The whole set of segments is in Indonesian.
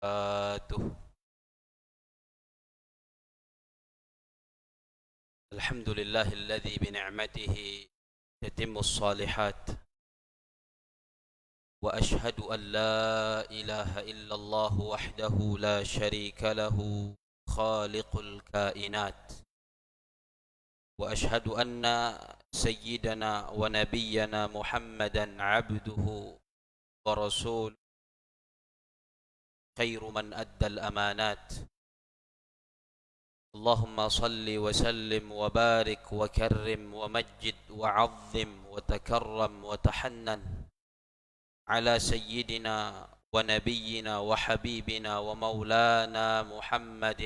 وبركاته. الحمد لله الذي بنعمته تتم الصالحات، وأشهد أن لا إله إلا الله وحده لا شريك له خالق الكائنات، وأشهد أن سيدنا ونبينا محمدا عبده ورسوله، خير من أدى الأمانات. اللهم صل وسلم وبارك وكرم ومجد وعظم وتكرم وتحنن على سيدنا ونبينا وحبيبنا ومولانا محمد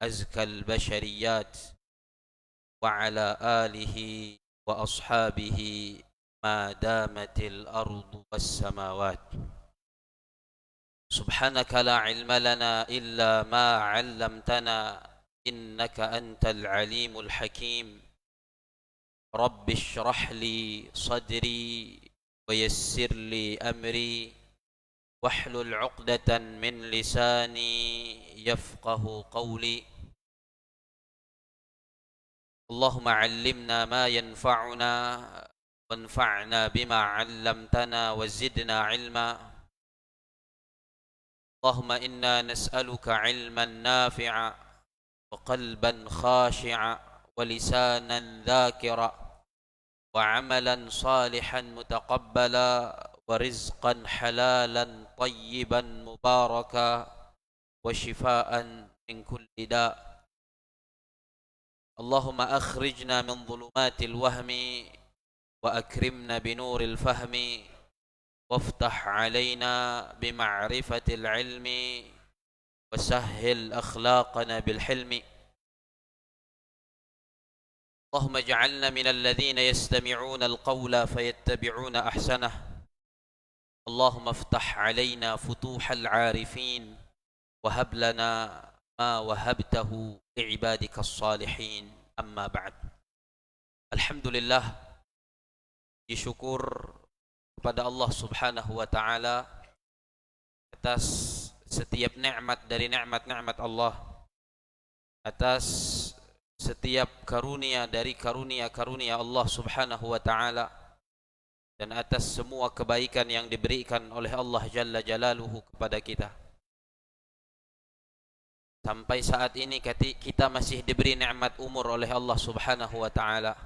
أزكى البشريات، وعلى آله وأصحابه ما دامت الأرض والسماوات. سبحانك لا علم لنا إلا ما علمتنا إنك أنت العليم الحكيم. رب اشرح لي صدري ويسر لي أمري واحلل عقدة من لساني يفقه قولي. اللهم علمنا ما ينفعنا وانفعنا بما علمتنا وزدنا علما. اللهم إنا نسألك علما نافعا وقلبا خاشعا ولسانا ذاكرا وعملا صالحا متقبلا ورزقا حلالا طيبا مباركا وشفاء من كل داء. اللهم أخرجنا من ظلمات الوهم وأكرمنا بنور الفهم، وافتح علينا بمعرفة العلم وسهل أخلاقنا بالحلم. اللهم اجعلنا من الذين يستمعون القول فيتبعون أحسنه. اللهم افتح علينا فتوح العارفين وهب لنا ما وهبته لعبادك الصالحين. أما بعد. Alhamdulillah, disyukur kepada Allah Subhanahu wa taala atas setiap nikmat dari nikmat-nikmat Allah, atas setiap karunia dari karunia-karunia Allah Subhanahu wa taala, dan atas semua kebaikan yang diberikan oleh Allah Jalla Jalaluhu kepada kita. Sampai saat ini kita masih diberi nikmat umur oleh Allah Subhanahu wa taala,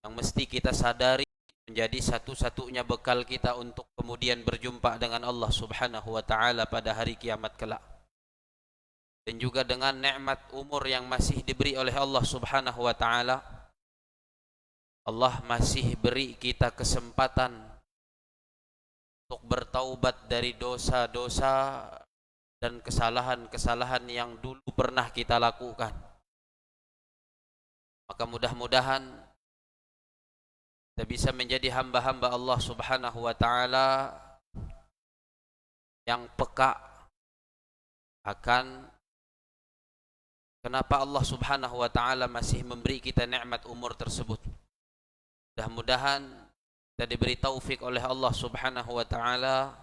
yang mesti kita sadari menjadi satu-satunya bekal kita untuk kemudian berjumpa dengan Allah Subhanahu wa taala pada hari kiamat kelak. Dan juga dengan nikmat umur yang masih diberi oleh Allah Subhanahu wa taala, Allah masih beri kita kesempatan untuk bertaubat dari dosa-dosa dan kesalahan-kesalahan yang dulu pernah kita lakukan. Maka mudah-mudahan kita bisa menjadi hamba-hamba Allah Subhanahu wa taala yang peka akan kenapa Allah Subhanahu wa taala masih memberi kita nikmat umur tersebut. Mudah-mudahan kita diberi taufik oleh Allah Subhanahu wa taala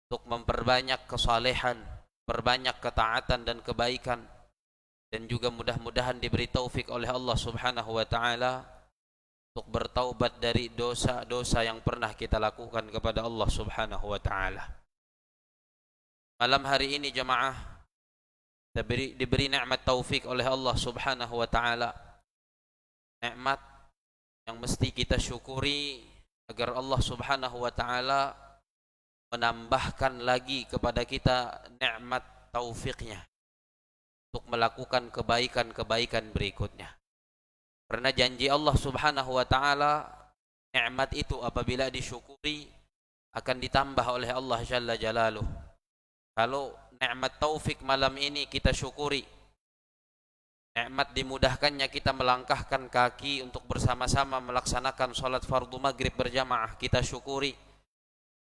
untuk memperbanyak kesalehan, perbanyak ketaatan dan kebaikan, dan juga mudah-mudahan diberi taufik oleh Allah Subhanahu wa taala untuk bertaubat dari dosa-dosa yang pernah kita lakukan kepada Allah Subhanahu wa taala. Malam hari ini jemaah, kita diberi nikmat taufik oleh Allah Subhanahu wa taala. Nikmat yang mesti kita syukuri agar Allah Subhanahu wa taala menambahkan lagi kepada kita nikmat taufiknya untuk melakukan kebaikan-kebaikan berikutnya. Karena janji Allah Subhanahu wa taala, nikmat itu apabila disyukuri akan ditambah oleh Allah Jalla Jalaluh. Kalau nikmat taufik malam ini kita syukuri, nikmat dimudahkannya kita melangkahkan kaki untuk bersama-sama melaksanakan salat fardu maghrib berjamaah, kita syukuri.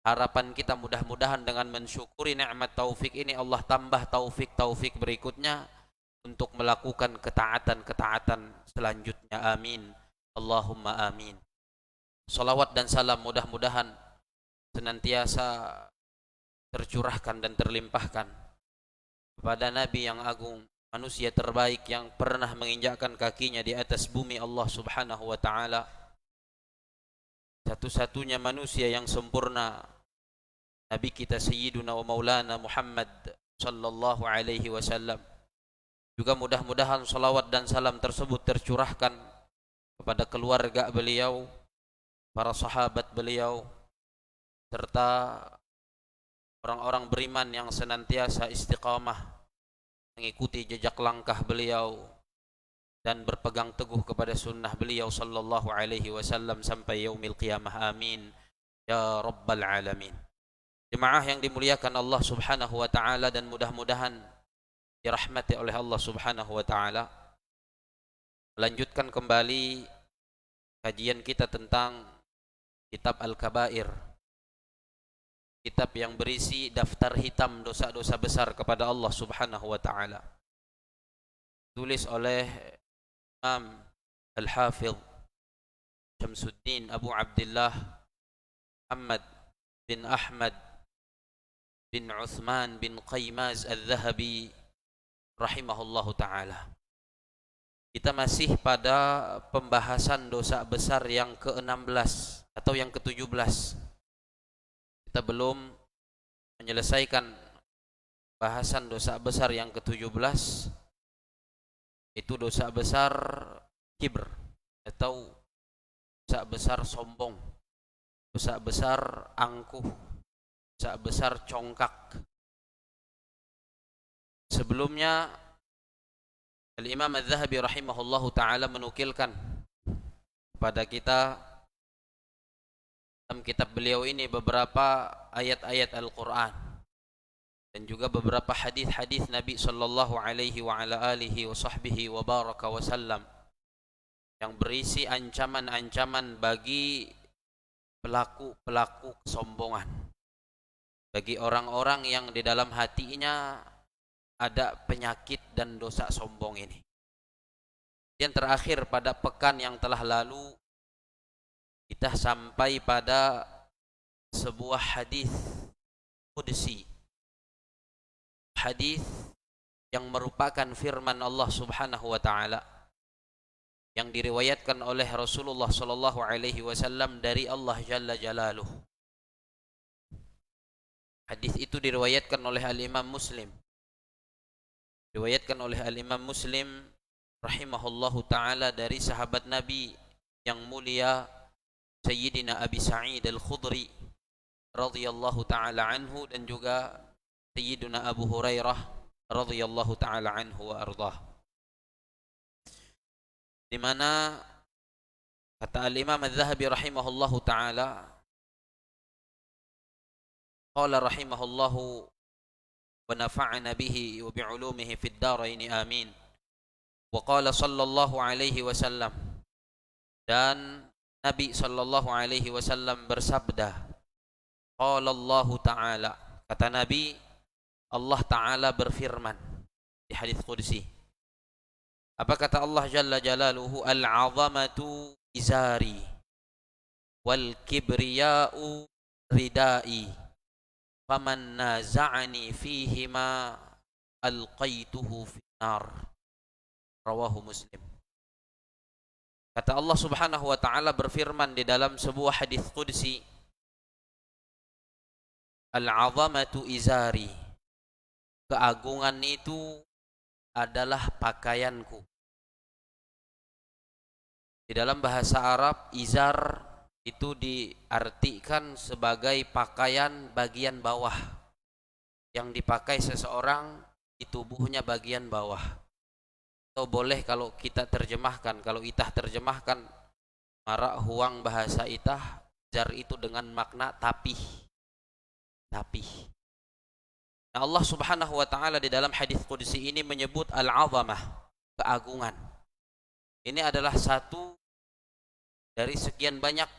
Harapan kita mudah-mudahan dengan mensyukuri nikmat taufik ini Allah tambah taufik-taufik berikutnya untuk melakukan ketaatan-ketaatan selanjutnya. Amin. Allahumma amin. Salawat dan salam mudah-mudahan senantiasa tercurahkan dan terlimpahkan kepada Nabi yang agung, manusia terbaik yang pernah menginjakkan kakinya di atas bumi Allah Subhanahu wa taala, satu-satunya manusia yang sempurna, Nabi kita Sayyiduna wa Maulana Muhammad sallallahu alaihi wasallam. Juga mudah-mudahan salawat dan salam tersebut tercurahkan kepada keluarga beliau, para sahabat beliau, serta orang-orang beriman yang senantiasa istiqamah mengikuti jejak langkah beliau dan berpegang teguh kepada sunnah beliau sallallahu alaihi wasallam sampai yaumil qiyamah. Amin ya rabbal alamin. Jemaah yang dimuliakan Allah Subhanahu wa taala dan mudah-mudahan dirahmati oleh Allah Subhanahu wa taala. Melanjutkan kembali kajian kita tentang kitab Al-Kabair, kitab yang berisi daftar hitam dosa-dosa besar kepada Allah Subhanahu wa taala. Tulis oleh Imam Al-Hafidh Syamsuddin Abu Abdullah Muhammad bin Ahmad bin Uthman bin Qaymaz Al-Zahabi rahimahullahu ta'ala. Kita masih pada pembahasan dosa besar yang ke-16 atau yang ke-17. Kita belum menyelesaikan bahasan dosa besar yang ke-17, itu dosa besar kibr atau dosa besar sombong, dosa besar angkuh, dosa besar congkak. Sebelumnya Al-Imam Al-Zahabi rahimahullahu ta'ala menukilkan kepada kita dalam kitab beliau ini beberapa ayat-ayat Al-Quran dan juga beberapa hadis-hadis Nabi sallallahu alaihi wa ala alihi wa sahbihi wa baraka wa sallam yang berisi ancaman-ancaman bagi pelaku-pelaku kesombongan, bagi orang-orang yang di dalam hatinya ada penyakit dan dosa sombong ini. Yang terakhir pada pekan yang telah lalu kita sampai pada sebuah hadis qudsi, hadis yang merupakan firman Allah Subhanahu wa taala yang diriwayatkan oleh Rasulullah sallallahu alaihi wasallam dari Allah Jalla Jalaluh. Hadis itu diriwayatkan oleh Al-Imam Muslim. Diriwayatkan oleh Al-Imam Muslim rahimahullahu ta'ala dari sahabat Nabi yang mulia Sayyidina Abi Sa'id Al-Khudri radhiyallahu ta'ala anhu dan juga Sayyidina Abu Hurairah radhiyallahu ta'ala anhu wa ardah, di mana kata Al-Imam Al-Zahabi rahimahullahu ta'ala, qala rahimahullahu wa nafa'ana bihi wa bi'ulumihi fid daraini amin. Wa qala sallallahu alaihi wasallam, dan Nabi sallallahu alaihi wasallam bersabda, qala Allah ta'ala, kata Nabi, Allah ta'ala berfirman di hadis qudsi. Apa kata Allah Jalla Jalaluhu? Al-'azamatu izari wal kibriya'u ridai faman naza'ani fihima alqaituhu finnar. Rawahu Muslim. Kata Allah Subhanahu wa ta'ala berfirman di dalam sebuah hadis qudsi, al-'azamatu izari, keagungan itu adalah pakaianku. Di dalam bahasa Arab, izar itu diartikan sebagai pakaian bagian bawah yang dipakai seseorang di tubuhnya bagian bawah. Atau boleh kalau kita terjemahkan, kalau itah terjemahkan marak huang bahasa itah, izar itu dengan makna tapih. Nah, Allah Subhanahu wa ta'ala di dalam hadis qudsi ini menyebut al-'azamah, keagungan. Ini adalah satu dari sekian banyak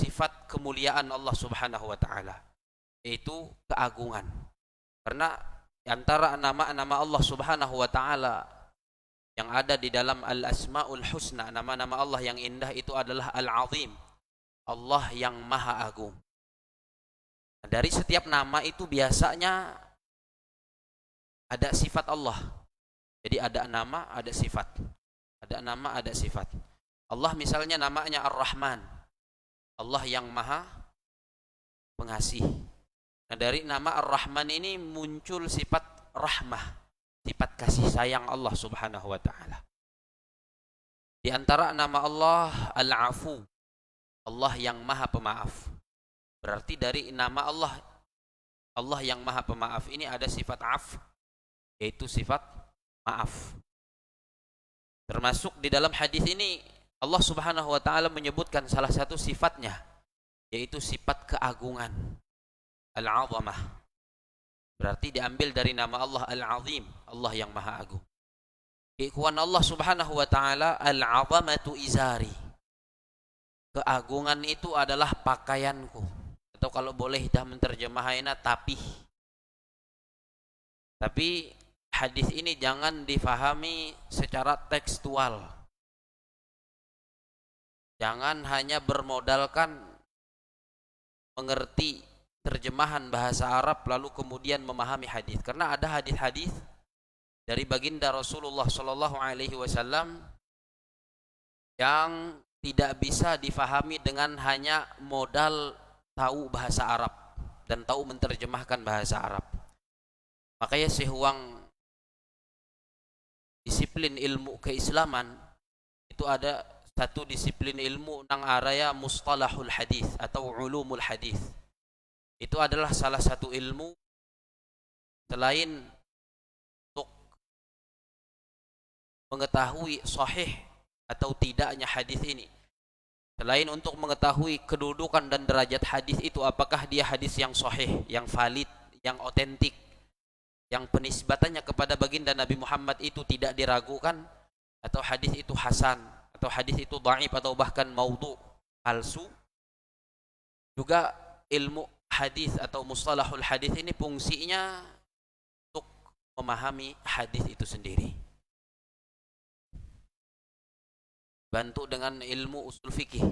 sifat kemuliaan Allah Subhanahu wa ta'ala, yaitu keagungan. Karena antara nama-nama Allah Subhanahu wa ta'ala yang ada di dalam Al-Asma'ul Husna, nama-nama Allah yang indah itu adalah Al-Azim, Allah yang Maha Agung. Dari setiap nama itu biasanya ada sifat Allah. Jadi ada nama, ada sifat. Ada nama, ada sifat. Allah misalnya namanya Ar-Rahman. Allah yang maha pengasih. Nah, dari nama Ar-Rahman ini muncul sifat rahmah, sifat kasih sayang Allah Subhanahu wa taala. Di antara nama Allah Al-Afu, Allah yang maha pemaaf. Berarti dari nama Allah, Allah yang maha pemaaf ini ada sifat af, yaitu sifat maaf. Termasuk di dalam hadis ini Allah Subhanahu wa taala menyebutkan salah satu sifatnya, yaitu sifat keagungan, Al-Azamah. Berarti diambil dari nama Allah Al-Azim, Allah yang maha agung. Ikhwan, Allah Subhanahu wa taala Al-Azamatu izari. Keagungan itu adalah pakaianku. Atau kalau boleh kita menterjemahkannya tapi hadis ini jangan difahami secara tekstual. Jangan hanya bermodalkan mengerti terjemahan bahasa Arab lalu kemudian memahami hadis. Karena ada hadis-hadis dari baginda Rasulullah sallallahu alaihi wasallam yang tidak bisa difahami dengan hanya modal tahu bahasa Arab dan tahu menterjemahkan bahasa Arab. Makanya sehuang disiplin ilmu keislaman itu ada satu disiplin ilmu nang araya mustalahul hadis atau ulumul hadis. Itu adalah salah satu ilmu selain untuk mengetahui sahih atau tidaknya hadis ini. Selain untuk mengetahui kedudukan dan derajat hadis itu, apakah dia hadis yang sahih, yang valid, yang otentik, yang penisbatannya kepada baginda Nabi Muhammad itu tidak diragukan, atau hadis itu hasan, atau hadis itu dhaif, atau bahkan maudhu, palsu. Juga ilmu hadis atau mustalahul hadis ini fungsinya untuk memahami hadis itu sendiri. Bantu dengan ilmu usul fikih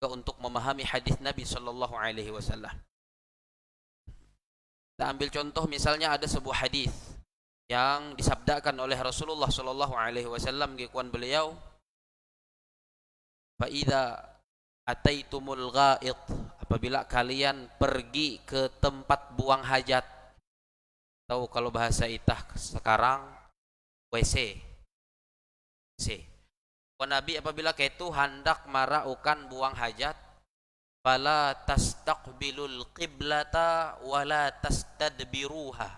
untuk memahami hadis Nabi sallallahu alaihi wasallam. Kita ambil contoh misalnya ada sebuah hadis yang disabdakan oleh Rasulullah sallallahu alaihi wasallam gikuan beliau, fa idza ataitumul ghaid, apabila kalian pergi ke tempat buang hajat, atau kalau bahasa itah sekarang WC. Nabi apabila itu hendak maraukan buang hajat, fala tastaqbilul qiblata wala tastadbiruha,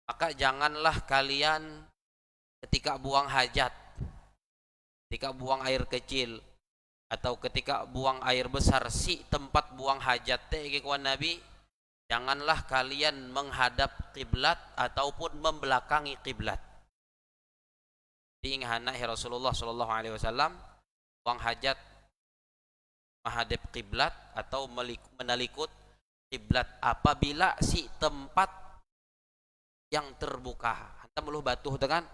maka janganlah kalian ketika buang hajat, ketika buang air kecil atau ketika buang air besar, si tempat buang hajat teh kawan Nabi, janganlah kalian menghadap kiblat ataupun membelakangi kiblat. Diingat Rasulullah sallallahu alaihi wasallam buang hajat menghadap kiblat atau menalikut kiblat apabila si tempat yang terbuka. Anta meluh batuh dengan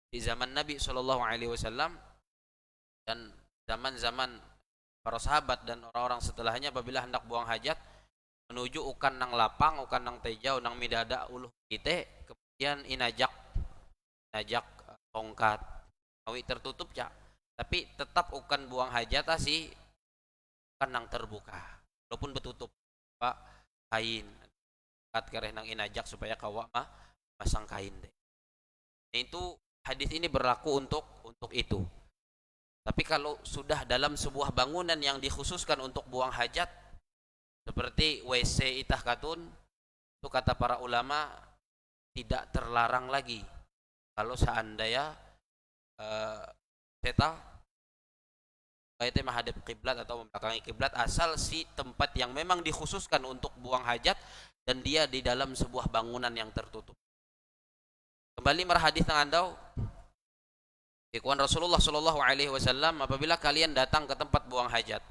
di zaman Nabi sallallahu alaihi wasallam dan zaman-zaman para sahabat dan orang-orang setelahnya, apabila hendak buang hajat menuju ukan nang lapang, ukan nang tejau, nang midada uluh kita, kemudian inajak tongkat awi tertutup cak, tapi tetap ukan buang hajat sih kan nang terbuka walaupun betutup pak kain kat kareh nang inajak supaya kawa mah pasang kain deh. Nah, itu hadis ini berlaku untuk itu. Tapi kalau sudah dalam sebuah bangunan yang dikhususkan untuk buang hajat seperti WC itah katun, itu kata para ulama tidak terlarang lagi kalau seandainya seta kaitu menghadap kiblat atau membelakangi kiblat, asal si tempat yang memang dikhususkan untuk buang hajat dan dia di dalam sebuah bangunan yang tertutup. Kembali marah hadis nang andau ikhwan, Rasulullah sallallahu alaihi wasallam apabila kalian datang ke tempat buang hajat,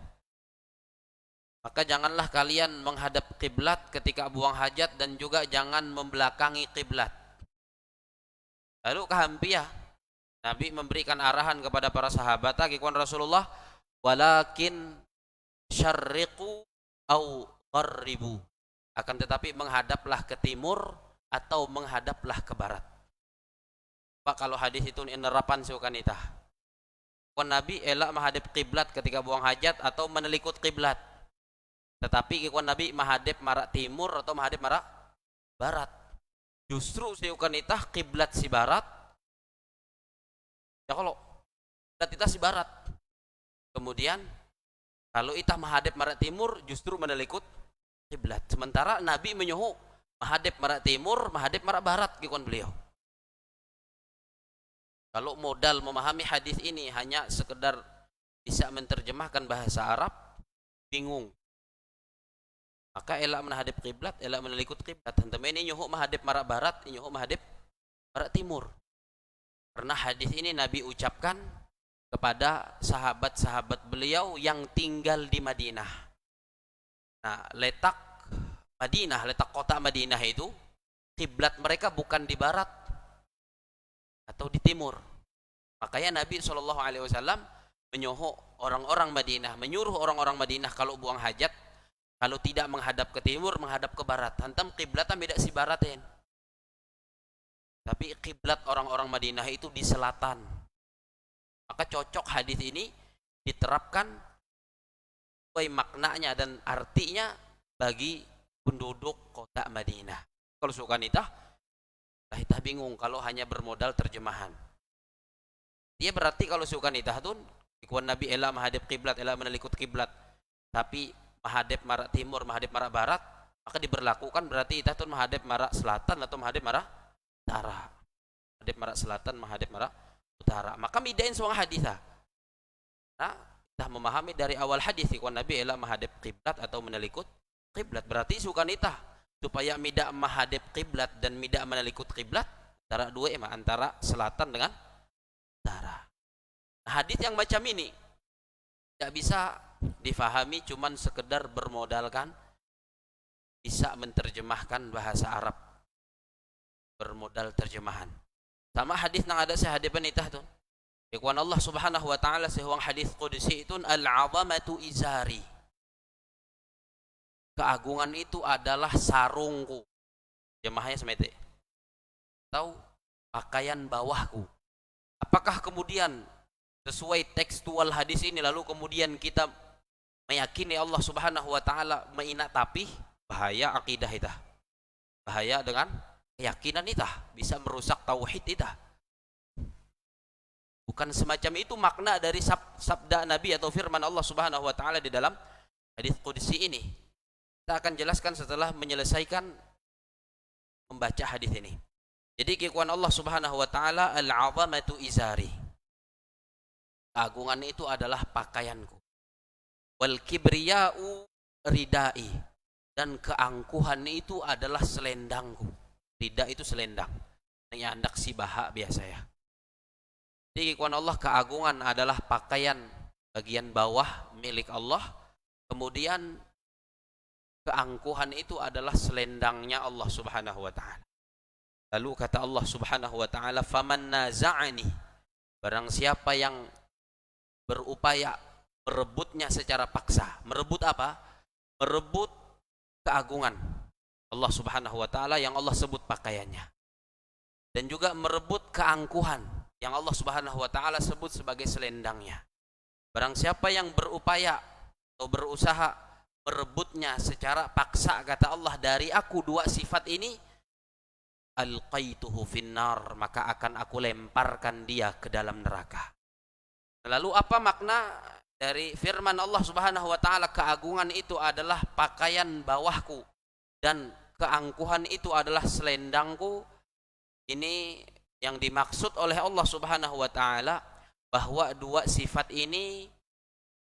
maka janganlah kalian menghadap kiblat ketika buang hajat dan juga jangan membelakangi kiblat. Lalu kahampiyah Nabi memberikan arahan kepada para sahabat, ikhwan Rasulullah, walakin syarriqu au qarribu. Akan tetapi menghadaplah ke timur atau menghadaplah ke barat. Pak, kalau hadis itu nerapan sukanita. Kon Nabi elak menghadap kiblat ketika buang hajat atau menelikut kiblat. Tetapi ikon Nabi menghadap marak timur atau menghadap marak barat. Justru sukanita kiblat si barat. Ya kalau kiblat kita si barat. Kemudian kalau itah menghadap marak timur justru menelikut kiblat. Sementara Nabi menyuruh menghadap marak timur, menghadap marak barat ikon beliau. Kalau modal memahami hadis ini hanya sekedar bisa menerjemahkan bahasa Arab, bingung. Maka elak menghadap kiblat, elak menelikut kiblat. Hantam ini nyuhuk menghadap marak barat, nyuhuk menghadap marak timur. Karena hadis ini Nabi ucapkan kepada sahabat-sahabat beliau yang tinggal di Madinah. Nah, letak Madinah, letak kota Madinah itu, kiblat mereka bukan di barat atau di timur. Makanya Nabi SAW menyuruh orang-orang Madinah kalau buang hajat, kalau tidak menghadap ke timur, menghadap ke barat. Hantam kiblatnya beda si baratin. Tapi kiblat orang-orang Madinah itu di selatan. Maka cocok hadis ini diterapkan sesuai maknanya dan artinya bagi penduduk kota Madinah. Kalau suka nitah kita bingung kalau hanya bermodal terjemahan. Dia berarti kalau suka nitah tun ikuan Nabi elak menghadap kiblat, elak menelikut kiblat, tapi menghadap marak timur, menghadap marak barat, maka diberlakukan berarti itah tun menghadap marak selatan atau menghadap marak utara. Menghadap marak selatan, menghadap marak utara. Maka midain semua hadis. Nah, kita memahami dari awal hadis ikuan Nabi elak menghadap kiblat atau menelikut kiblat. Berarti suka nitah supaya midak menghadap kiblat dan midak menelikut kiblat antara dua antara selatan dengan utara. Nah, hadis yang macam ini tidak bisa difahami cuman sekedar bermodalkan bisa menerjemahkan bahasa Arab, bermodal terjemahan. Sama hadis yang ada sehadapan itah tu. Ikhwan Allah Subhanahu wa taala sehwang hadis qudsi itu al-'azamatu izari. Keagungan itu adalah sarungku. Jemahnya semete. Tahu pakaian bawahku. Apakah kemudian sesuai tekstual hadis ini lalu kemudian kita meyakini Allah Subhanahu wa taala tapi bahaya akidah kita. Bahaya dengan keyakinan kita bisa merusak tauhid kita. Bukan semacam itu makna dari sabda Nabi atau firman Allah Subhanahu wa taala di dalam hadis qudsi ini. Kita akan jelaskan setelah menyelesaikan membaca hadis ini. Jadi keagungan Allah Subhanahu wa taala al-'azamatu izari. Keagungan itu adalah pakaianku. Wal kibriya'u ridai. Dan keangkuhan itu adalah selendangku. Rida itu selendang. Yang andak si baha biasa ya. Jadi keagungan Allah, keagungan adalah pakaian bagian bawah milik Allah. Kemudian keangkuhan itu adalah selendangnya Allah Subhanahu wa taala. Lalu kata Allah Subhanahu wa taala, "Faman naza'ani." Barang siapa yang berupaya merebutnya secara paksa. Merebut apa? Merebut keagungan Allah Subhanahu wa taala yang Allah sebut pakaiannya. Dan juga merebut keangkuhan yang Allah Subhanahu wa taala sebut sebagai selendangnya. Barang siapa yang berupaya atau berusaha merebutnya secara paksa, kata Allah, dari aku dua sifat ini, alqaituhu finnar, maka akan aku lemparkan dia ke dalam neraka. Lalu apa makna dari firman Allah Subhanahu wa taala keagungan itu adalah pakaian bawahku dan keangkuhan itu adalah selendangku? Ini yang dimaksud oleh Allah Subhanahu wa taala bahwa dua sifat ini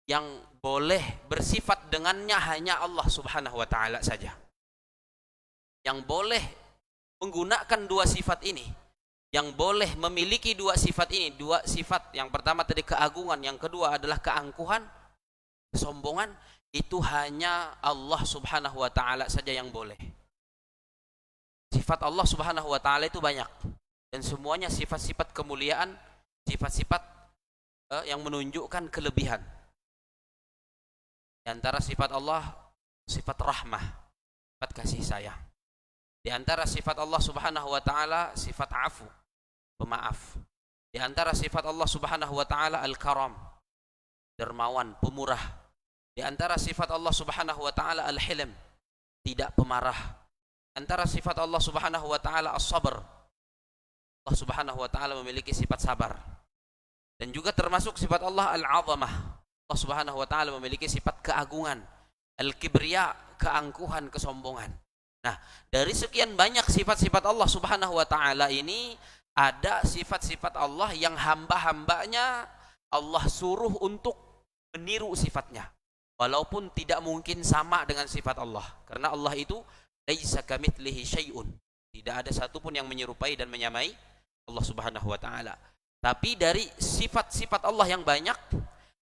yang boleh bersifat dengannya hanya Allah Subhanahu wa taala saja. Yang boleh menggunakan dua sifat ini, yang boleh memiliki dua sifat ini, dua sifat yang pertama tadi keagungan, yang kedua adalah keangkuhan, kesombongan, itu hanya Allah Subhanahu wa taala saja yang boleh. Sifat Allah Subhanahu wa taala itu banyak dan semuanya sifat-sifat kemuliaan, sifat-sifat yang menunjukkan kelebihan. Di antara sifat Allah sifat rahmah, sifat kasih sayang. Di antara sifat Allah Subhanahu wa taala sifat afu, pemaaf. Di antara sifat Allah Subhanahu wa taala al-karam, dermawan, pemurah. Di antara sifat Allah Subhanahu wa taala al-hilm, tidak pemarah. Antara sifat Allah Subhanahu wa taala as-sabr. Allah Subhanahu wa taala memiliki sifat sabar. Dan juga termasuk sifat Allah al-'azamah. Allah Subhanahu wa taala memiliki sifat keagungan, al-kibriya, keangkuhan, kesombongan. Nah, dari sekian banyak sifat-sifat Allah Subhanahu wa taala ini, ada sifat-sifat Allah yang hamba-hambanya Allah suruh untuk meniru sifatnya. Walaupun tidak mungkin sama dengan sifat Allah. Karena Allah itu laisa kamitslihi syai'un. Tidak ada satupun yang menyerupai dan menyamai Allah Subhanahu wa taala. Tapi dari sifat-sifat Allah yang banyak,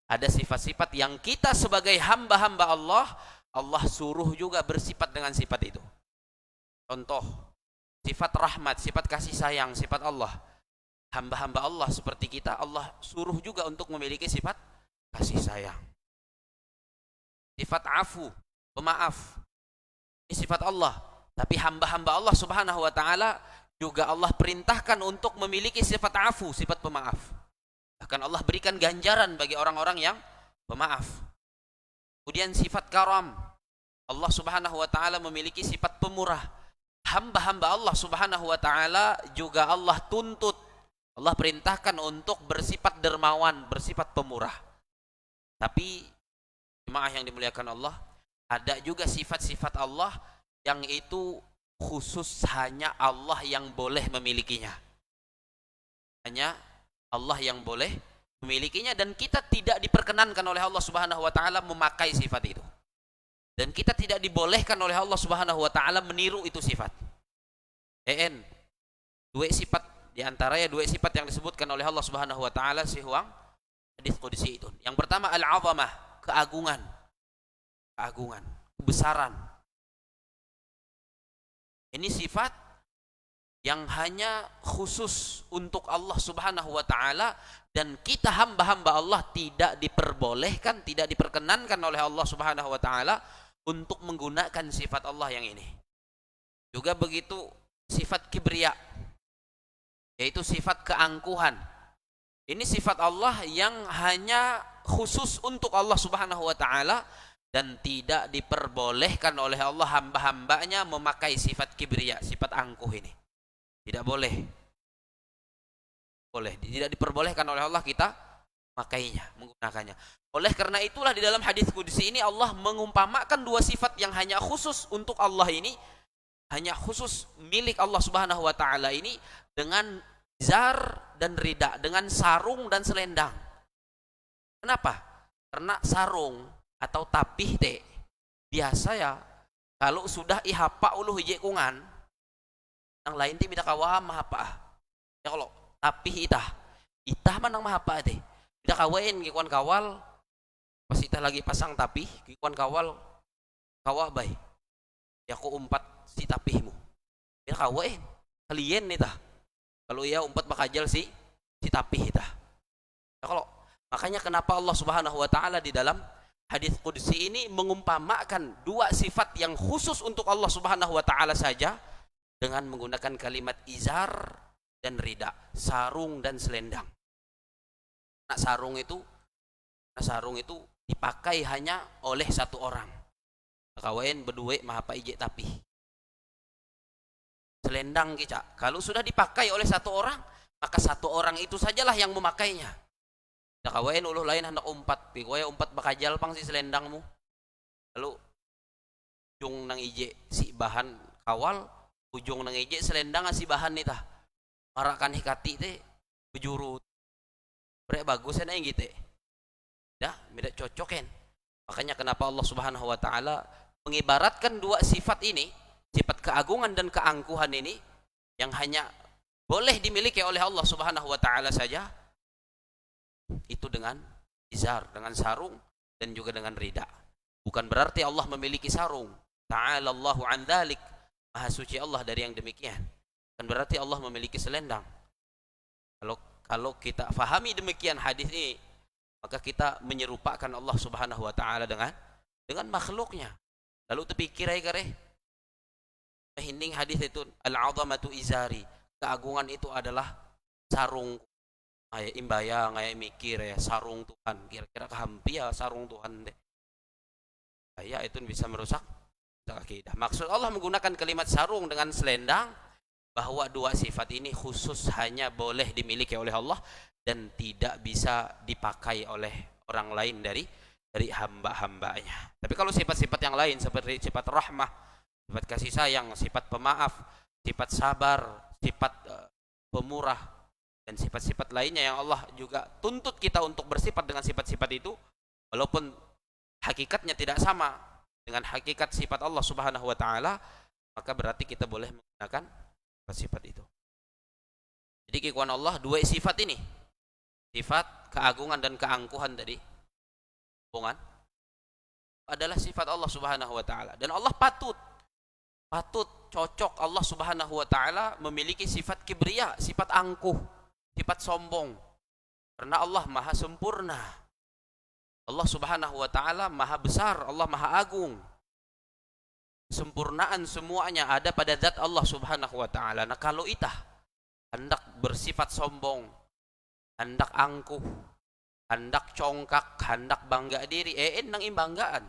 ada sifat-sifat yang kita sebagai hamba-hamba Allah, Allah suruh juga bersifat dengan sifat itu. Contoh, sifat rahmat, sifat kasih sayang, sifat Allah. Hamba-hamba Allah seperti kita, Allah suruh juga untuk memiliki sifat kasih sayang. Sifat afu, pemaaf, ini sifat Allah. Tapi hamba-hamba Allah Subhanahu wa taala juga Allah perintahkan untuk memiliki sifat afu, sifat pemaaf. Bahkan Allah berikan ganjaran bagi orang-orang yang pemaaf. Kemudian sifat karam, Allah Subhanahu wa taala memiliki sifat pemurah. Hamba-hamba Allah Subhanahu wa taala juga Allah tuntut, Allah perintahkan untuk bersifat dermawan, bersifat pemurah. Tapi jemaah yang dimuliakan Allah, ada juga sifat-sifat Allah yang itu khusus hanya Allah yang boleh memilikinya. Hanya Allah yang boleh memilikinya, dan kita tidak diperkenankan oleh Allah Subhanahu wa taala memakai sifat itu. Dan kita tidak dibolehkan oleh Allah Subhanahu wa taala meniru itu sifat. Dua sifat di antaranya dua sifat yang disebutkan oleh Allah Subhanahu wa taala sihuang hadis qudsi itu. Yang pertama al-'azamah, keagungan. Keagungan, kebesaran. Ini sifat yang hanya khusus untuk Allah Subhanahu wa taala, dan kita hamba-hamba Allah tidak diperbolehkan, tidak diperkenankan oleh Allah Subhanahu wa taala untuk menggunakan sifat Allah yang ini. Juga begitu sifat kibriya, yaitu sifat keangkuhan. Ini sifat Allah yang hanya khusus untuk Allah Subhanahu wa taala, dan tidak diperbolehkan oleh Allah hamba-hambanya memakai sifat kibriya, sifat angkuh ini. Tidak boleh. Tidak diperbolehkan oleh Allah kita makainya, menggunakannya. Oleh karena itulah di dalam hadis qudsi ini Allah mengumpamakan dua sifat yang hanya khusus untuk Allah ini, hanya khusus milik Allah Subhanahu wa taala ini, dengan izar dan rida, dengan sarung dan selendang. Kenapa? Karena sarung atau tapih biasa ya, kalau sudah ihapa uluh hije kungan, yang lain ti bida kawa mahapa. Ya kalau tapih itah manang mahapa bida kawain gikuan kawal, pas itah lagi pasang tapih gikuan kawal bay. Ya ku umpat si tapihmu. Bida kawain kalian itah. Kalau ia umpat bakajal si tapih itah. Ya kalau makanya kenapa Allah Subhanahu wa taala di dalam hadis qudsi ini mengumpamakan dua sifat yang khusus untuk Allah Subhanahu wa taala saja dengan menggunakan kalimat izar dan rida, sarung dan selendang. Nah, sarung itu dipakai hanya oleh satu orang. Kawain berdua mahapa ije tapi. Selendang kita, kalau sudah dipakai oleh satu orang, maka satu orang itu sajalah yang memakainya. Kawain uluh lain hendak umpat, pikuaya umpat bakajal pang si selendangmu. Lalu ujung nang ije si bahan kawal, ujung nang ije selendang si bahan nita. Marakan hikati teh bejurut. Bre bagus na yang gitu. Dah, beda cocokin. Makanya kenapa Allah Subhanahu wa taala mengibaratkan dua sifat ini, sifat keagungan dan keangkuhan ini yang hanya boleh dimiliki oleh Allah Subhanahu wa taala saja, itu dengan izar, dengan sarung, dan juga dengan rida. Bukan berarti Allah memiliki sarung. Ta'ala Allahu an dzalik. Maha suci Allah dari yang demikian. Bukan berarti Allah memiliki selendang. Kalau kita fahami demikian hadis ini, maka kita menyerupakan Allah Subhanahu wa taala dengan makhluknya. Lalu terpikir ay kare, hinding hadis itu al-'azamatu izari, keagungan itu adalah sarung. Ay imbaya ngaya mikir ya sarung Tuhan, kira-kira kehampi ya sarung Tuhan deh. Ya itu bisa merusak akidah. Maksud Allah menggunakan kalimat sarung dengan selendang bahwa dua sifat ini khusus hanya boleh dimiliki oleh Allah dan tidak bisa dipakai oleh orang lain dari hamba-hambanya. Tapi kalau sifat-sifat yang lain seperti sifat rahmah, sifat kasih sayang, sifat pemaaf, sifat sabar, sifat pemurah, dan sifat-sifat lainnya yang Allah juga tuntut kita untuk bersifat dengan sifat-sifat itu, walaupun hakikatnya tidak sama dengan hakikat sifat Allah Subhanahu wa taala, maka berarti kita boleh menggunakan sifat itu. Jadi kekuatan Allah dua sifat ini, sifat keagungan dan keangkuhan tadi, hubungan adalah sifat Allah Subhanahu wa taala, dan Allah patut cocok Allah Subhanahu wa taala memiliki sifat kibria, sifat angkuh, sifat sombong, karena Allah maha sempurna. Allah Subhanahu wa taala maha besar, Allah maha agung. Sempurnaan semuanya ada pada zat Allah Subhanahu wa taala. Nah, kalau itah hendak bersifat sombong, hendak angkuh, hendak congkak, hendak bangga diri, nang imbanggaan.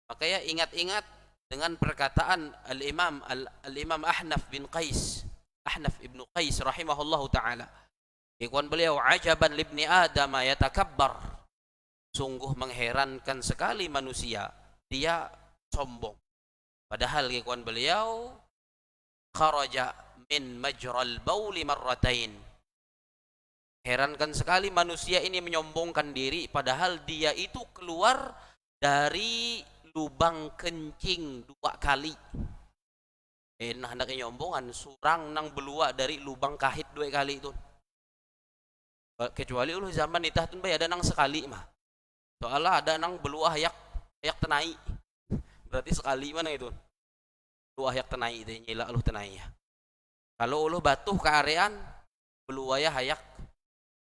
Makanya ingat-ingat dengan perkataan Al-Imam Ahnaf ibn Qais rahimahullahu taala. Ikhwan beliau, ajaban libni Adam yatakabbar. Sungguh mengherankan sekali manusia, dia sombong. Padahal ikhwan beliau kharaja min majral bauli marratain. Herankan sekali manusia ini menyombongkan diri, padahal dia itu keluar dari lubang kencing 2 kali. Nah hendaknya nyombongan, surang nang belua dari lubang kahit 2 kali itu. Kecuali ulu zaman itah tun bay ada nang sekali mah. Soalnya ada nang belua hayak tenai. Berarti sekali mana itu? Belua hayak tenai itu nyila uluh tenai ya. Kalau uluh batuh ke arean belua ya hayak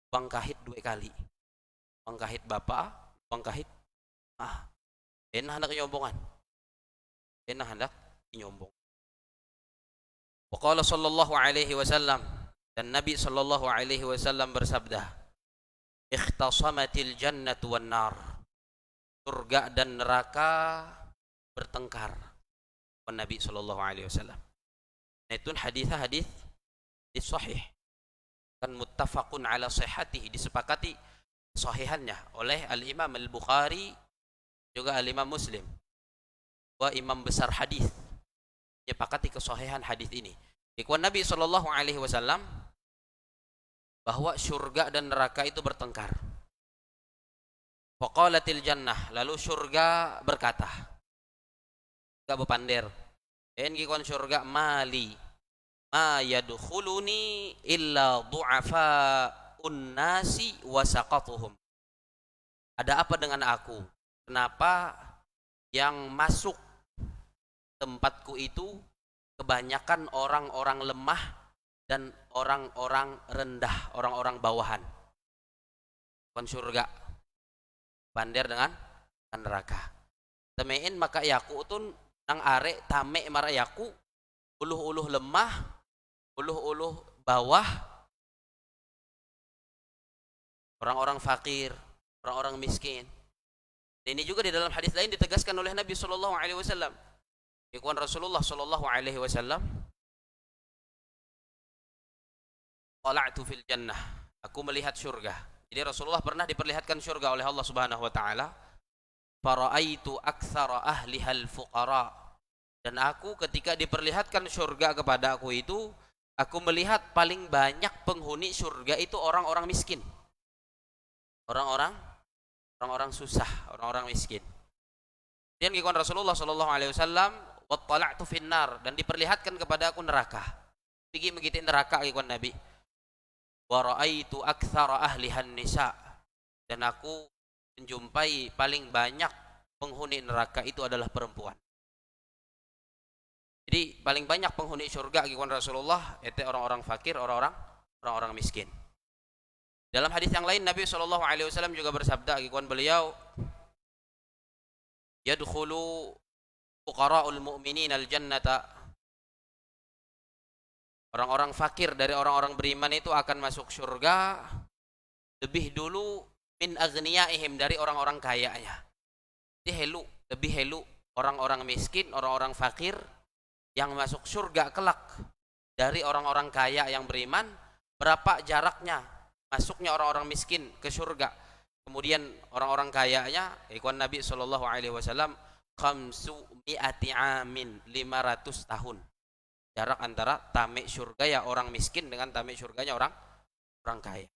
lubang kahit 2 kali. Lubang kahit bapak, lubang kahit enak hendak nyombongan. Enak hendak nyombong. Wa qala sallallahu alaihi wasallam, dan Nabi sallallahu alaihi wasallam bersabda, ikhtasamatil jannatu wan nar. Surga dan neraka bertengkar. Nabi sallallahu alaihi wasallam. Nah, itu hadis sahih. Kan muttafaqun ala sihhatihi, disepakati sahihannya oleh Al-Imam Al-Bukhari juga Al-Imam Muslim. Wa imam besar hadis menyepakati kesahihan hadis ini. Ikhwan Nabi sallallahu alaihi wasallam bahwa surga dan neraka itu bertengkar. Faqalatil jannah, lalu surga berkata, enggak bepander, ikhwan surga, mali ma yadkhuluni illa du'afa'un nasi wa saqatuhum. Ada apa dengan aku? Kenapa yang masuk tempatku itu kebanyakan orang-orang lemah dan orang-orang rendah, orang-orang bawahan. Bukan surga bander dengan neraka. Temein maka yaku tun nang are tame mara yaku uluh-uluh lemah, uluh-uluh bawah, orang-orang fakir, orang-orang miskin. Dan ini juga di dalam hadis lain ditegaskan oleh Nabi sallallahu alaihi wasallam. Ikhwan Rasulullah sallallahu alaihi wasallam, qala'tu fil jannah, aku melihat surga. Jadi Rasulullah pernah diperlihatkan surga oleh Allah Subhanahu wa taala. Fara'aitu aktsara ahliha al-fuqara. Dan aku ketika diperlihatkan surga kepada aku itu, aku melihat paling banyak penghuni surga itu orang-orang miskin. Orang-orang susah, orang-orang miskin. Dan ikhwan Rasulullah sallallahu alaihi wasallam, wattala'tu finnar, dan diperlihatkan kepada aku neraka. Pergi begitu neraka ikhwan Nabi. Wa ra'aitu aktsara ahlihan nisa, dan aku menjumpai paling banyak penghuni neraka itu adalah perempuan. Jadi paling banyak penghuni surga ikhwan Rasulullah itu orang-orang fakir, orang-orang miskin. Dalam hadis yang lain Nabi sallallahu alaihi wasallam juga bersabda, ikhwan beliau, yadkhulu fuqara'ul mu'minin al-jannata, orang-orang fakir dari orang-orang beriman itu akan masuk surga lebih dulu min aghniyaihim, dari orang-orang kayanya. Jadi lebih helu orang-orang miskin, orang-orang fakir yang masuk surga kelak dari orang-orang kaya yang beriman. Berapa jaraknya masuknya orang-orang miskin ke surga, kemudian orang-orang kayanya, ikhwan Nabi sallallahu alaihi wasallam, khamsu mi'ati amin, 500 tahun jarak antara tamik surga ya orang miskin dengan tamik surganya orang kaya.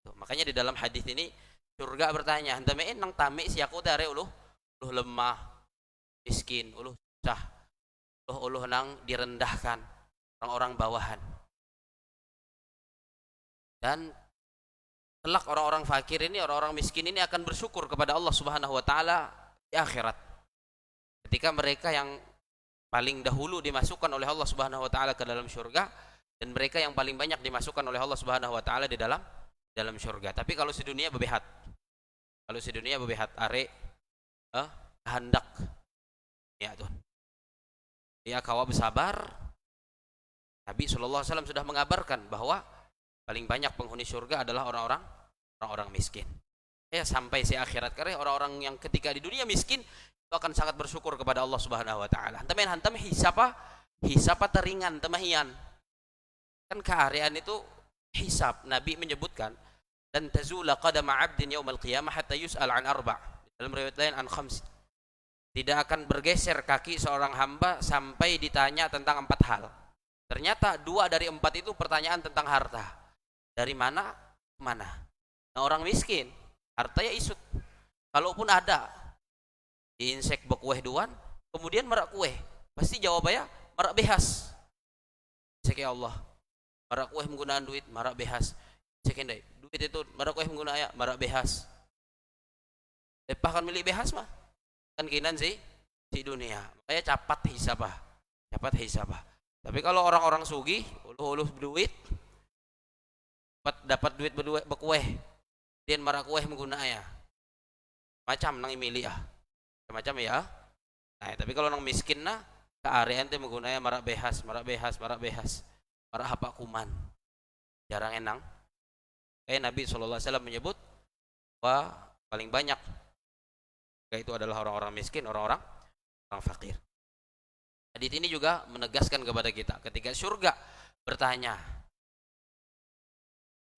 Tuh, makanya di dalam hadis ini surga bertanya, "Hantamein nang tamik si aku tare uluh lemah, miskin, uluh susah, uluh nang direndahkan, orang-orang bawahan." Dan kelak orang-orang fakir ini, orang-orang miskin ini akan bersyukur kepada Allah Subhanahu wa taala di akhirat. Ketika mereka yang paling dahulu dimasukkan oleh Allah Subhanahu wa taala ke dalam surga, dan mereka yang paling banyak dimasukkan oleh Allah Subhanahu wa taala di dalam surga. Tapi kalau si dunia bebehat. Kalau si dunia bebehat are hendak ya tuh. Ya kawa bersabar. Nabi sallallahu alaihi wasallam sudah mengabarkan bahwa paling banyak penghuni surga adalah orang-orang miskin. Ya sampai si akhirat, karena orang-orang yang ketika di dunia miskin itu akan sangat bersyukur kepada Allah Subhanahu wa taala. Hantam hisapa teringan temahian. Kan kearean itu hisab. Nabi menyebutkan, dan tazula qadama 'abdin yaumal qiyamah hatta yus'al an arba'. Dalam riwayat lain an khams. Tidak akan bergeser kaki seorang hamba sampai ditanya tentang 4 hal. Ternyata 2 dari 4 itu pertanyaan tentang harta. Dari mana ke mana? Nah, orang miskin hartanya isut. Kalaupun ada insek bekueh duan, kemudian merak kue, pasti jawabannya merak behas. Cek ya Allah, merak kue menggunakan duit, merak behas. Cek endai, duit itu merak kue menggunakan merak behas. Lepah kan milik behas mah, kan kinan si dunia. Makanya capat hisabah. Tapi kalau orang-orang sugih, uluh duit, dapat duit bekueh, dan merak kue menggunakan macam nang imili macam ya. Nah, tapi kalau nang miskin nah kearean teh menggunakan marak behas, marak hapak kuman. Jarang enang. Kayak Nabi sallallahu alaihi wasallam menyebut bahwa paling banyak itu adalah orang-orang miskin, orang-orang fakir. Hadis ini juga menegaskan kepada kita ketika surga bertanya,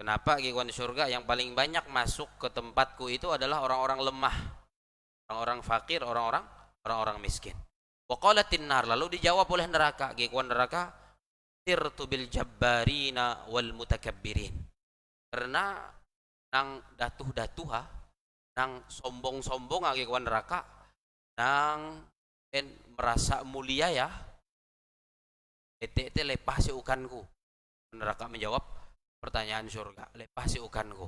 kenapa giwan surga yang paling banyak masuk ke tempatku itu adalah orang-orang lemah, orang-orang fakir, orang-orang miskin. Wa qalatin nar, lalu dijawab oleh neraka, giwan neraka, tirtu bil jabbarina wal mutakabbirin. Karena nang datuh-datuh nang sombong-sombong giwan neraka, nang merasa mulia ya, ete lepah si ukanku. Neraka menjawab pertanyaan surga, lepah si ukanku.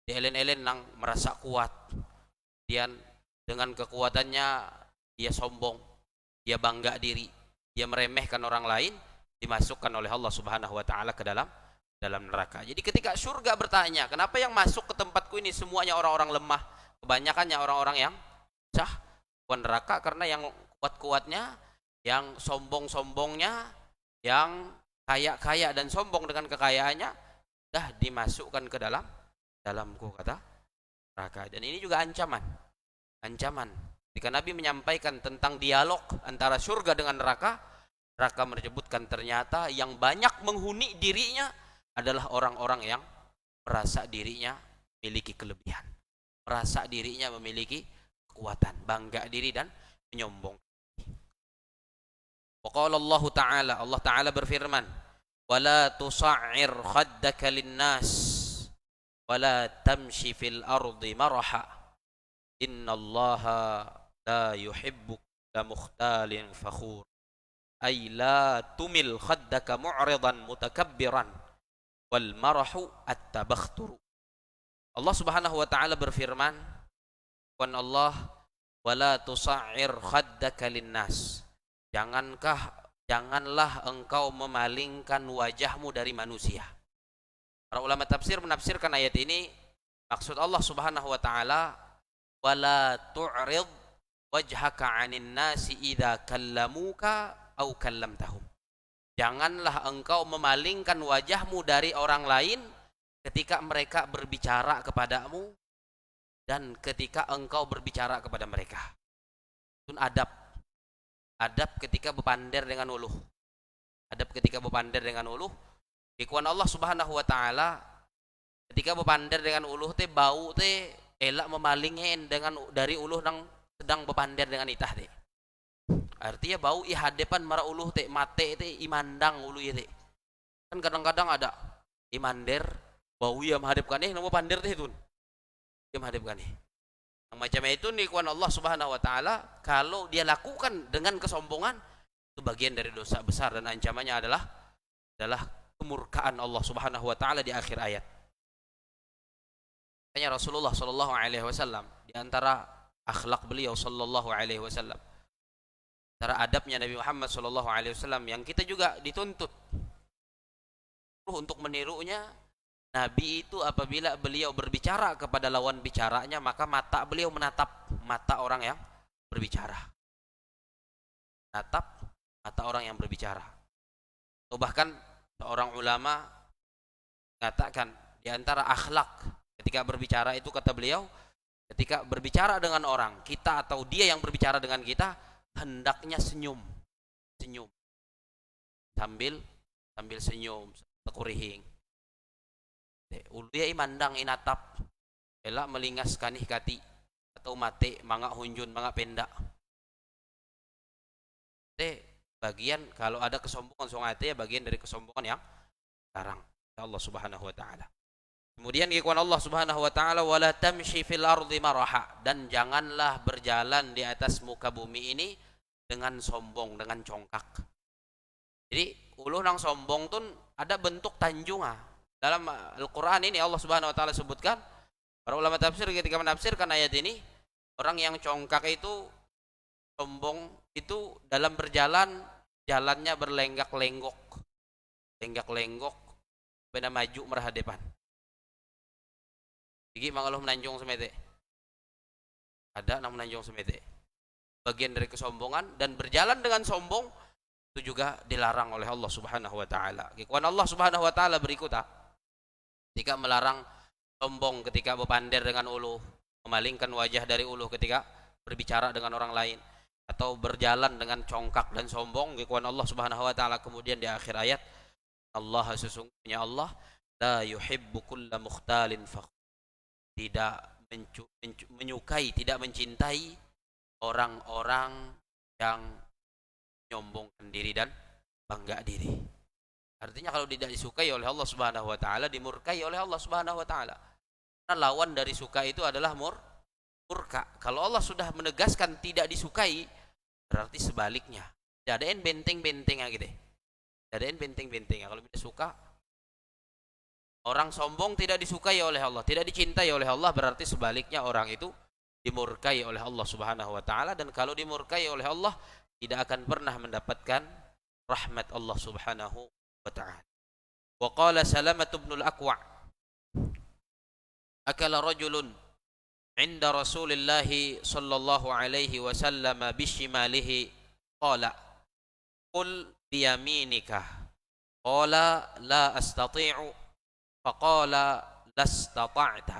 Di elen-elen nang merasa kuat, dia dengan kekuatannya dia sombong, dia bangga diri, dia meremehkan orang lain, dimasukkan oleh Allah Subhanahu wa taala ke dalam neraka. Jadi ketika surga bertanya, kenapa yang masuk ke tempatku ini semuanya orang-orang lemah, kebanyakannya orang-orang yang sah, neraka karena yang kuat-kuatnya, yang sombong-sombongnya, yang kaya-kaya dan sombong dengan kekayaannya dah dimasukkan ke dalamku, kata neraka. Dan ini juga ancaman. Jika Nabi menyampaikan tentang dialog antara surga dengan neraka, neraka menyebutkan ternyata yang banyak menghuni dirinya adalah orang-orang yang merasa dirinya memiliki kelebihan, merasa dirinya memiliki kekuatan, bangga diri dan menyombong. Wa qala Allah Ta'ala berfirman, "Wala tusa'ir khaddaka lin-nas wala tamshi fil ardi maraha innallaha la yuhibbu mukhtalin fakhur." Ay la tumil khaddaka mu'ridan mutakabbiran wal marahu at-tabakhtur. Allah Subhanahu wa taala berfirman, "Wan Allah wala tusa'ir khaddaka linnas." Janganlah engkau memalingkan wajahmu dari manusia. Para ulama tafsir menafsirkan ayat ini, maksud Allah Subhanahu wa taala wala tu'rid wajhaka 'anil nasi idza kallamuka au kallamtahum. Janganlah engkau memalingkan wajahmu dari orang lain ketika mereka berbicara kepadamu dan ketika engkau berbicara kepada mereka. Itu adab. Adab ketika bepander dengan uluh. Adab ketika bepander dengan uluh. Ikuan Allah Subhanahu wa taala ketika bepander dengan uluh teh bau teh elak memalingin dengan dari uluh nang sedang bepander dengan itah teh. Artinya bau i hadepan mara uluh teh mate teh imandang uluh teh. Kan kadang-kadang ada imander bau ia menghadapkan nang bepander teh itu. Dia menghadapkan nih. Yang macam itu nih kuan Allah Subhanahu wa taala kalau dia lakukan dengan kesombongan itu bagian dari dosa besar dan ancamannya adalah kemurkaan Allah Subhanahu wa taala di akhir ayat. Makanya Rasulullah sallallahu alaihi wasallam di antara akhlak beliau sallallahu alaihi wasallam, antara adabnya Nabi Muhammad sallallahu alaihi wasallam yang kita juga dituntut untuk menirunya. Nabi itu apabila beliau berbicara kepada lawan bicaranya, maka mata beliau menatap mata orang yang berbicara. Natap mata orang yang berbicara. Atau bahkan seorang ulama mengatakan di antara akhlak ketika berbicara itu, kata beliau, ketika berbicara dengan orang, kita atau dia yang berbicara dengan kita, hendaknya senyum sambil senyum, tekurihing. Ulu dia imandang inatap elak melingas kanih kati atau mate mangak hunjun mangak pendak. Bagian kalau ada kesombongan songate ya bagian dari kesombongan yang sekarang. Allah Subhanahu wa taala. Kemudian ikhwan Allah Subhanahu wa taala, wala tamshi fil ardi maraha, dan janganlah berjalan di atas muka bumi ini dengan sombong, dengan congkak. Jadi uluh nang sombong tun ada bentuk tanjungah. Dalam Al-Quran ini Allah Subhanahu wa taala sebutkan, para ulama tafsir ketika menafsirkan ayat ini, orang yang congkak itu sombong itu dalam berjalan, jalannya berlenggak-lenggok, benda maju merah depan. Jadi mangaluh menanjung semete, ada nang menanjung semete, bagian dari kesombongan, dan berjalan dengan sombong itu juga dilarang oleh Allah Subhanahu wa taala. Kekuatan Allah Subhanahu wa taala berikutnya ketika melarang sombong ketika bepander dengan uluh, memalingkan wajah dari uluh ketika berbicara dengan orang lain, atau berjalan dengan congkak dan sombong. Kekuatan Allah Subhanahu wa taala kemudian di akhir ayat, Allah sesungguhnya Allah la yuhibbu kulla mukhtalin fakhur, tidak menyukai, tidak mencintai orang-orang yang menyombongkan diri dan bangga diri. Artinya kalau tidak disukai oleh Allah Subhanahu wa taala, dimurkai oleh Allah Subhanahu wa taala. Karena lawan dari suka itu adalah murka. Kalau Allah sudah menegaskan tidak disukai, berarti sebaliknya. Tidak ada yang benteng-benteng gitu. Tidak ada yang benteng-benteng. Kalau tidak suka, orang sombong tidak disukai oleh Allah, tidak dicintai oleh Allah, berarti sebaliknya orang itu dimurkai oleh Allah Subhanahu wa taala, dan kalau dimurkai oleh Allah tidak akan pernah mendapatkan rahmat Allah Subhanahu wa ta'ala. Wa qala Salamah bin al-Aqwa' akala rajulun 'inda Rasulillah sallallahu alaihi wasallam bishimalihi qala qul biyaminika qala la astati'u faqala lastata'ta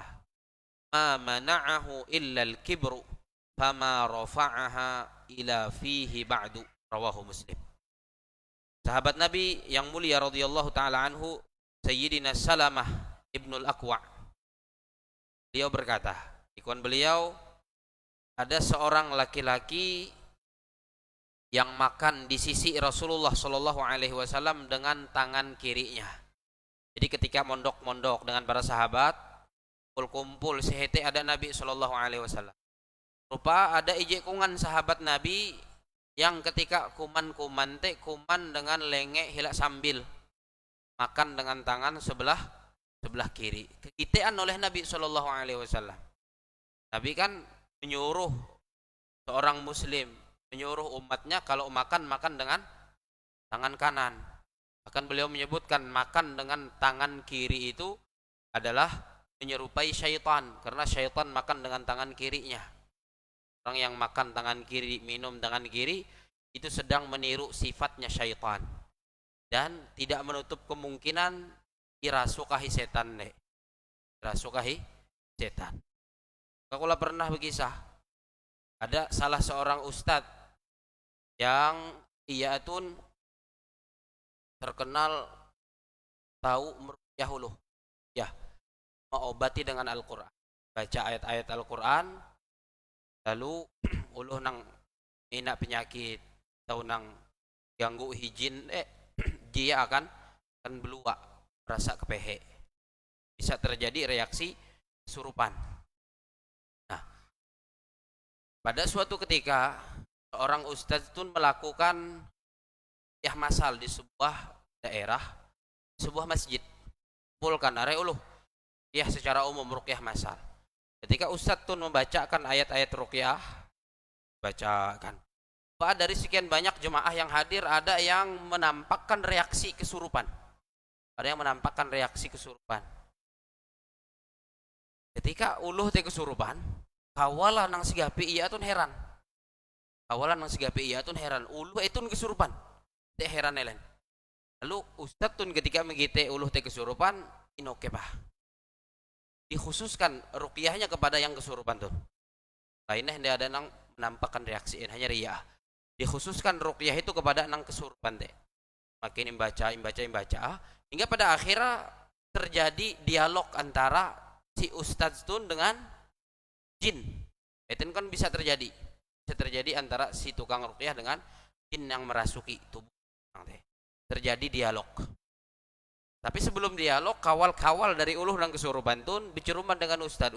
ma mana'ahu illa al-kibru fama rafa'aha ila fihi ba'du, rawahu Muslim. Sahabat Nabi yang mulia radhiyallahu taala anhu, Sayyidina Salamah ibnul Aqwa', beliau berkata, ikuan beliau, ada seorang laki-laki yang makan di sisi Rasulullah sallallahu alaihi wasallam dengan tangan kirinya. Jadi ketika mondok-mondok dengan para sahabat, kumpul sehete ada Nabi sallallahu alaihi wasallam. Rupa ada ijekungan sahabat Nabi yang ketika kuman dengan lenge hilak sambil makan dengan tangan sebelah kiri. Kekitean oleh Nabi sallallahu alaihi wasallam. Nabi kan menyuruh seorang muslim, menyuruh umatnya kalau makan dengan tangan kanan. Bahkan beliau menyebutkan makan dengan tangan kiri itu adalah menyerupai syaitan, karena syaitan makan dengan tangan kirinya. Orang yang makan tangan kiri, minum tangan kiri, itu sedang meniru sifatnya syaitan. Dan tidak menutup kemungkinan irasukahi setan deh. Irasukahi setan. Aku pernah berkisah, ada salah seorang ustadz yang ia tun terkenal tahu meruqyah uluh, ya, mengobati dengan Al-Quran, baca ayat-ayat Al-Quran, lalu uluh nang ina penyakit atau nang ganggu hijin, dia akan beluak, rasa kepehe, bisa terjadi reaksi kesurupan. Nah, pada suatu ketika seorang ustadz itu melakukan masal di sebuah daerah, sebuah masjid, kumpulkan are uluh ya secara umum ruqyah masal. Ketika ustadz itu membacakan ayat-ayat ruqyah, bacakan, dari sekian banyak jemaah yang hadir ada yang menampakkan reaksi kesurupan. Ada yang menampakkan reaksi kesurupan. Ketika uluh teh kesurupan, kawalan nang sigapi iya tun heran. Kawalan nang sigapi iya tun heran, uluh itu kesurupan. Teh heran elen. Lalu ustaz tun ketika mengite uluh teh kesurupan, inoke bah. Dikhususkan ruqyahnya kepada yang kesurupan tun. Lainnya dia ada nang menampakkan reaksi, hanya ria. Dikhususkan ruqyah itu kepada nang kesurupan teh. Makin membaca, hingga pada akhirnya terjadi dialog antara si ustaz tun dengan jin. Itu kan bisa terjadi antara si tukang ruqyah dengan jin yang merasuki tubuh. Terjadi dialog. Tapi sebelum dialog, kawal-kawal dari uluh nang kesurupan tun biceruman dengan ustaz.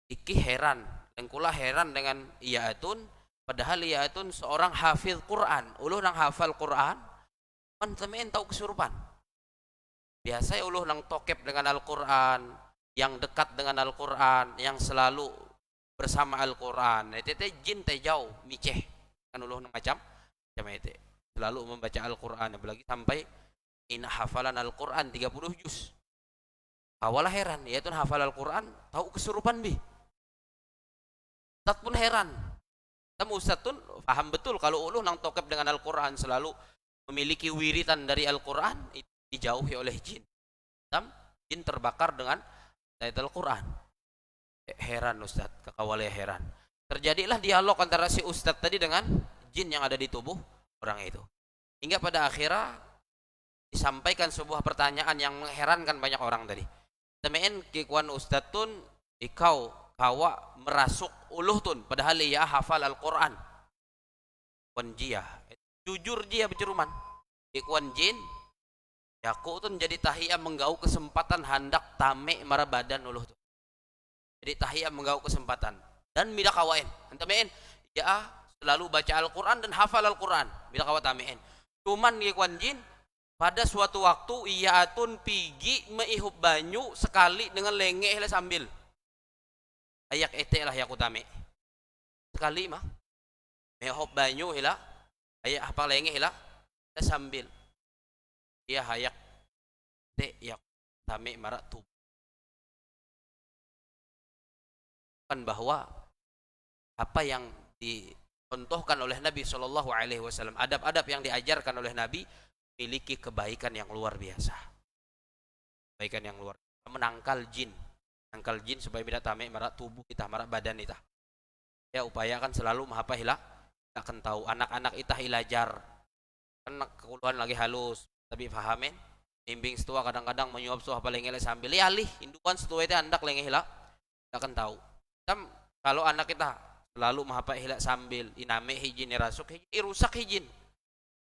Iki heran, dan kula heran dengan iyaatun, padahal iyaatun seorang hafiz Quran, uluh nang hafal Quran, kan temen tahu kesurupan. Biasa uluh nang tokep dengan Al-Quran, yang dekat dengan Al-Quran, yang selalu bersama Al-Quran. Itu jin teh jauh, miceh. Kan uluh nang macam itu. Selalu membaca Al-Quran, apalagi sampai ina hafalan Al-Quran 30 juz. Awalah heran, yaitu hafal Al-Quran, tahu kesurupan bi. Ustaz pun heran. Tapi Ustaz pun paham betul kalau uluh nang tokep dengan Al-Quran, selalu memiliki wiritan dari Al-Quran, itu dijauhi oleh jin. Jin terbakar dengan ayat Al-Quran. Heran Ustaz, kakawalnya heran. Terjadilah dialog antara si Ustaz tadi dengan jin yang ada di tubuh orang itu. Hingga pada akhirnya disampaikan sebuah pertanyaan yang mengherankan banyak orang tadi. Temen kikuan Ustaz tun, ikau kawa merasuk uluh tun, padahal ia hafal Al-Quran. Kuan jia, jujur dia berceruman. Kikuan jin, yaku tun jadi tahiyah menggau kesempatan hendak tame mara badan uluh tun. Jadi tahiyah menggau kesempatan. Dan mida kawain, temen, ya selalu baca Al-Quran dan hafal Al-Quran. Mida kawa tamein. Cuman kikuan jin, pada suatu waktu ia atun pigi meihub banyu sekali dengan lengeh lah sambil. Ayak ete lah ya kutame. Sekali mah. Meihub banyu hila. Ayak apa lengeh hila. Sambil. Ia hayak te ya tame marak tubuh. Kan bahwa apa yang dicontohkan oleh Nabi SAW, adab-adab yang diajarkan oleh Nabi memiliki kebaikan yang luar biasa. Kebaikan yang luar biasa. Menangkal jin supaya tidak tame marak tubuh kita, marak badan kita. Ya upayakan selalu mahapa hila, kita akan tahu anak-anak kita ilajar. Kan kekuluan lagi halus, tapi fahamin. Bimbing setua kadang-kadang menyuap suah paling ngele sambil alih induan setua itu andak lengeh hila, kita akan tahu. Kalau anak kita selalu mahapa hila sambil iname hijin irasuk hijin, irusak hijin.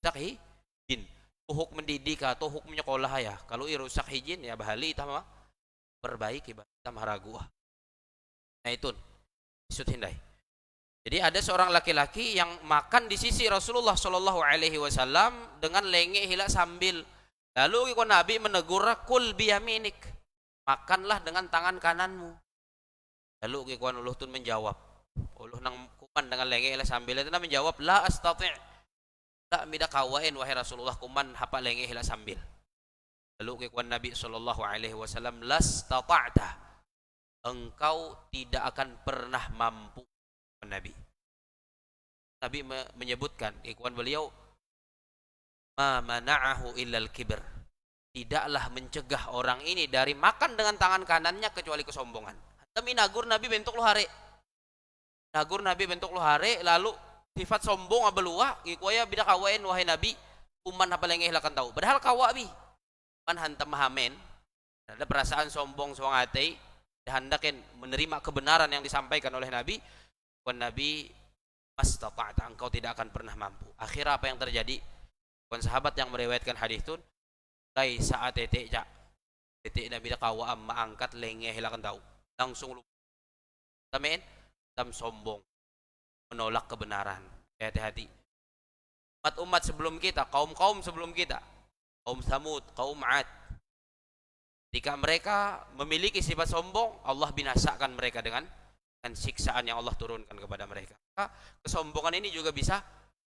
Rusak hijin. Huk mendidik atau huk menyekolah ya. Kalau irusak hijin ya bahali kita mah perbaiki kita mah ragu. Nah itu isut hindai. Jadi ada seorang laki-laki yang makan di sisi Rasulullah Shallallahu Alaihi Wasallam dengan lengeh hila sambil. Lalu ikut Nabi menegur, kul biyaminik, makanlah dengan tangan kananmu. Lalu ikut uluh tun menjawab, uluh nang kuman dengan lengeh hila sambil itu menjawab, la astati'. Tak mida kawain wahai Rasulullah kuman hapa lengeh hila sambil. Lalu kekuan Nabi sallallahu alaihi wasallam las tata'ta. engkau tidak akan pernah mampu. Nabi menyebutkan, ikhwan beliau, ma mana'ahu illal kibr, tidaklah mencegah orang ini dari makan dengan tangan kanannya kecuali kesombongan. Tapi nagur Nabi bentuk lu hari. Nagur Nabi bentuk lu hari, lalu sifat sombong abelua, ikuaya bidak kawain wahai Nabi, uman apa lengeh lakan tahu. Padahal kawabi, man hantam mahamen, ada perasaan sombong suang hati, dihandakin menerima kebenaran yang disampaikan oleh Nabi. Wan Nabi, mastata'ta, engkau tidak akan pernah mampu. Akhirnya apa yang terjadi? Wan sahabat yang meriwayatkan hadis itu, kai saat titik Nabi dak kawa amma angkat lengeh lakan tahu. Langsung lupa. Tamen, tam sombong, menolak kebenaran. Hati-hati. Umat sebelum kita, kaum sebelum kita, kaum Samud, kaum Ad, ketika mereka memiliki sifat sombong, Allah binasakan mereka dengan siksaan yang Allah turunkan kepada mereka. Maka kesombongan ini juga bisa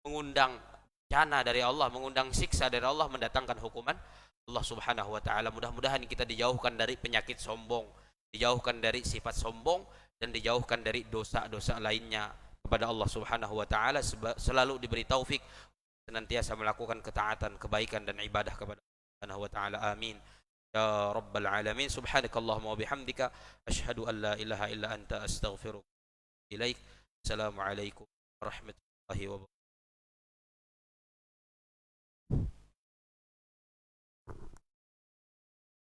mengundang bencana dari Allah, mengundang siksa dari Allah, mendatangkan hukuman Allah Subhanahu wa taala. Mudah-mudahan kita dijauhkan dari penyakit sombong, dijauhkan dari sifat sombong, dan dijauhkan dari dosa-dosa lainnya kepada Allah Subhanahu wa taala. Selalu diberi taufik senantiasa melakukan ketaatan, kebaikan dan ibadah kepada Allah Subhanahu wa taala. Amin ya rabbal alamin. Subhanakallahumma wa bihamdika asyhadu an la ilaha illa anta astaghfiruka wa atubu ilaik. Assalamualaikum warahmatullahi wabarakatuh.